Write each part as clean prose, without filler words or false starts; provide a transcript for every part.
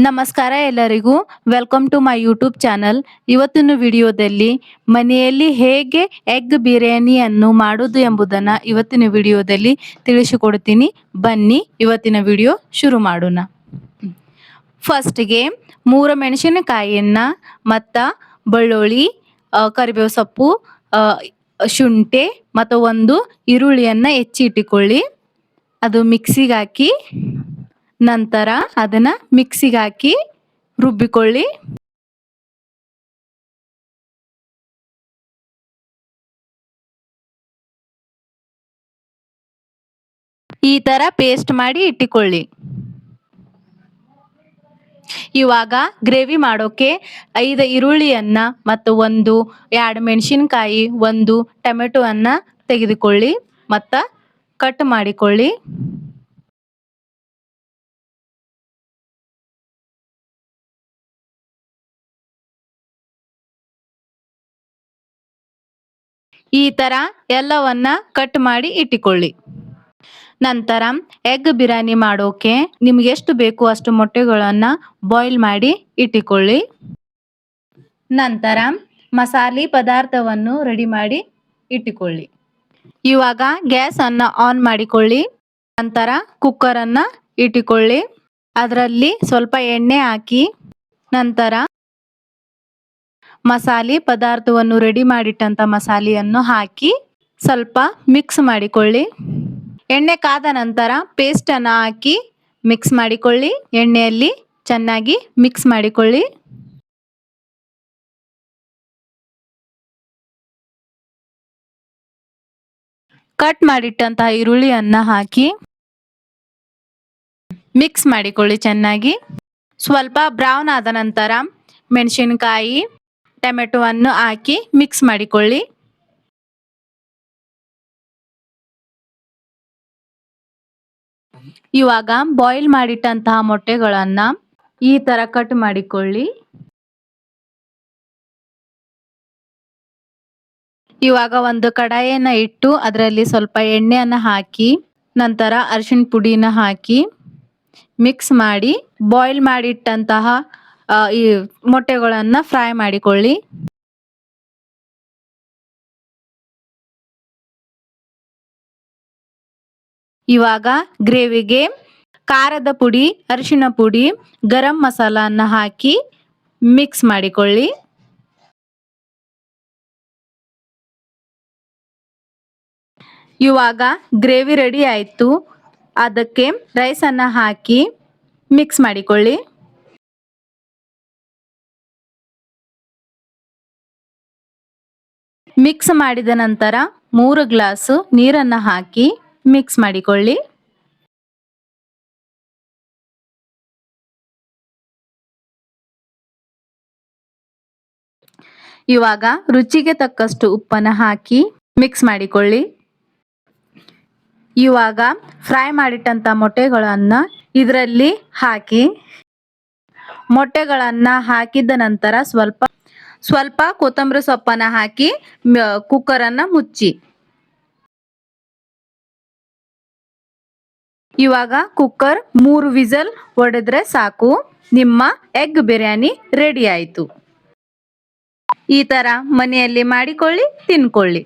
ನಮಸ್ಕಾರ ಎಲ್ಲರಿಗೂ. Welcome to my YouTube channel. ಇವತ್ತಿನ ವಿಡಿಯೋದಲ್ಲಿ ಮನೆಯಲ್ಲಿ ಹೇಗೆ ಎಗ್ ಬಿರಿಯಾನಿಯನ್ನು ಮಾಡುವುದು ಎಂಬುದನ್ನು ಇವತ್ತಿನ ವಿಡಿಯೋದಲ್ಲಿ ತಿಳಿಸಿಕೊಡ್ತೀನಿ. ಬನ್ನಿ ಇವತ್ತಿನ ವಿಡಿಯೋ ಶುರು ಮಾಡೋಣ. ಫಸ್ಟ್ಗೆ 3 ಮೆಣಸಿನಕಾಯಿಯನ್ನ ಮತ್ತು ಬೆಳ್ಳುಳ್ಳಿ, ಕರಿಬೇವು ಸೊಪ್ಪು, ಶುಂಠಿ ಮತ್ತು 1 ಈರುಳ್ಳಿಯನ್ನು ಹೆಚ್ಚಿ ಇಟ್ಟುಕೊಳ್ಳಿ. ಅದು ಮಿಕ್ಸಿಗೆ ಹಾಕಿ ನಂತರ ಅದನ್ನ ಮಿಕ್ಸಿಗೆ ಹಾಕಿ ರುಬ್ಬಿಕೊಳ್ಳಿ. ಈ ತರ ಪೇಸ್ಟ್ ಮಾಡಿ ಇಟ್ಟುಕೊಳ್ಳಿ. ಇವಾಗ ಗ್ರೇವಿ ಮಾಡೋಕೆ 5 ಈರುಳ್ಳಿಯನ್ನ ಮತ್ತು 2 ಮೆಣಸಿನಕಾಯಿ, 1 ಟೊಮೆಟೊವನ್ನ ತೆಗೆದುಕೊಳ್ಳಿ ಮತ್ತು ಕಟ್ ಮಾಡಿಕೊಳ್ಳಿ. ಈ ತರ ಎಲ್ಲವನ್ನ ಕಟ್ ಮಾಡಿ ಇಟ್ಟುಕೊಳ್ಳಿ. ನಂತರ ಎಗ್ ಬಿರಿಯಾನಿ ಮಾಡೋಕೆ ನಿಮ್ಗೆ ಎಷ್ಟು ಬೇಕು ಅಷ್ಟು ಮೊಟ್ಟೆಗಳನ್ನ ಬಾಯ್ಲ್ ಮಾಡಿ ಇಟ್ಟುಕೊಳ್ಳಿ. ನಂತರ ಮಸಾಲೆ ಪದಾರ್ಥವನ್ನು ರೆಡಿ ಮಾಡಿ ಇಟ್ಟುಕೊಳ್ಳಿ. ಇವಾಗ ಗ್ಯಾಸ್ ಅನ್ನ ಆನ್ ಮಾಡಿಕೊಳ್ಳಿ. ನಂತರ ಕುಕ್ಕರ್ ಅನ್ನ ಇಟ್ಟುಕೊಳ್ಳಿ. ಅದರಲ್ಲಿ ಸ್ವಲ್ಪ ಎಣ್ಣೆ ಹಾಕಿ ನಂತರ ಮಸಾಲೆ ಪದಾರ್ಥವನ್ನು ರೆಡಿ ಮಾಡಿಟ್ಟಂತ ಮಸಾಲೆಯನ್ನು ಹಾಕಿ ಸ್ವಲ್ಪ ಮಿಕ್ಸ್ ಮಾಡಿಕೊಳ್ಳಿ. ಎಣ್ಣೆ ಕಾದ ನಂತರ ಪೇಸ್ಟ್ ಅನ್ನು ಹಾಕಿ ಮಿಕ್ಸ್ ಮಾಡಿಕೊಳ್ಳಿ. ಎಣ್ಣೆಯಲ್ಲಿ ಚೆನ್ನಾಗಿ ಮಿಕ್ಸ್ ಮಾಡಿಕೊಳ್ಳಿ. ಕಟ್ ಮಾಡಿಟ್ಟಂತಹ ಈರುಳ್ಳಿಯನ್ನ ಹಾಕಿ ಮಿಕ್ಸ್ ಮಾಡಿಕೊಳ್ಳಿ ಚೆನ್ನಾಗಿ. ಸ್ವಲ್ಪ ಬ್ರೌನ್ ಆದ ನಂತರ ಮೆಣಸಿನಕಾಯಿ, ಟೊಮೆಟೊವನ್ನು ಹಾಕಿ ಮಿಕ್ಸ್ ಮಾಡಿಕೊಳ್ಳಿ. ಇವಾಗ ಬಾಯ್ಲ್ ಮಾಡಿಟ್ಟಂತಹ ಮೊಟ್ಟೆಗಳನ್ನ ಈ ತರ ಕಟ್ ಮಾಡಿಕೊಳ್ಳಿ. ಇವಾಗ ಒಂದು ಕಡಾಯಿಯನ್ನ ಇಟ್ಟು ಅದರಲ್ಲಿ ಸ್ವಲ್ಪ ಎಣ್ಣೆಯನ್ನ ಹಾಕಿ ನಂತರ ಅರಿಶಿಣ ಪುಡಿನ ಹಾಕಿ ಮಿಕ್ಸ್ ಮಾಡಿ ಬಾಯ್ಲ್ ಮಾಡಿಟ್ಟಂತಹ ಈ ಮೊಟ್ಟೆಗಳನ್ನ ಫ್ರೈ ಮಾಡಿಕೊಳ್ಳಿ. ಇವಾಗ ಗ್ರೇವಿಗೆ ಖಾರದ ಪುಡಿ, ಅರಿಶಿಣ ಪುಡಿ, ಗರಂ ಮಸಾಲನ್ನ ಹಾಕಿ ಮಿಕ್ಸ್ ಮಾಡಿಕೊಳ್ಳಿ. ಇವಾಗ ಗ್ರೇವಿ ರೆಡಿ ಆಯ್ತು. ಅದಕ್ಕೆ ರೈಸ್ ಅನ್ನ ಹಾಕಿ ಮಿಕ್ಸ್ ಮಾಡಿಕೊಳ್ಳಿ. ಮಿಕ್ಸ್ ಮಾಡಿದ ನಂತರ 3 ಗ್ಲಾಸ್ ನೀರನ್ನ ಹಾಕಿ ಮಿಕ್ಸ್ ಮಾಡಿಕೊಳ್ಳಿ. ಇವಾಗ ರುಚಿಗೆ ತಕ್ಕಷ್ಟು ಉಪ್ಪನ್ನ ಹಾಕಿ ಮಿಕ್ಸ್ ಮಾಡಿಕೊಳ್ಳಿ. ಇವಾಗ ಫ್ರೈ ಮಾಡಿಟ್ಟಂತ ಮೊಟ್ಟೆಗಳನ್ನ ಇದರಲ್ಲಿ ಹಾಕಿ ಮೊಟ್ಟೆಗಳನ್ನ ಹಾಕಿದ ನಂತರ ಸ್ವಲ್ಪ ಕೊತ್ತಂಬರಿ ಸೊಪ್ಪನ್ನ ಹಾಕಿ ಕುಕ್ಕರ್ ಅನ್ನ ಮುಚ್ಚಿ. ಇವಾಗ ಕುಕ್ಕರ್ 3 ವಿಸಲ್ ಹೊಡೆದ್ರೆ ಸಾಕು, ನಿಮ್ಮ ಎಗ್ ಬಿರಿಯಾನಿ ರೆಡಿ ಆಯ್ತು. ಈ ತರ ಮನೆಯಲ್ಲಿ ಮಾಡಿಕೊಳ್ಳಿ, ತಿನ್ಕೊಳ್ಳಿ.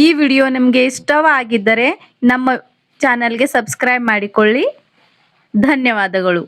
ಈ ವಿಡಿಯೋ ನಿಮಗೆ ಇಷ್ಟವಾಗಿದ್ದರೆ ನಮ್ಮ ಚಾನಲ್ಗೆ ಸಬ್ಸ್ಕ್ರೈಬ್ ಮಾಡಿಕೊಳ್ಳಿ. ಧನ್ಯವಾದಗಳು.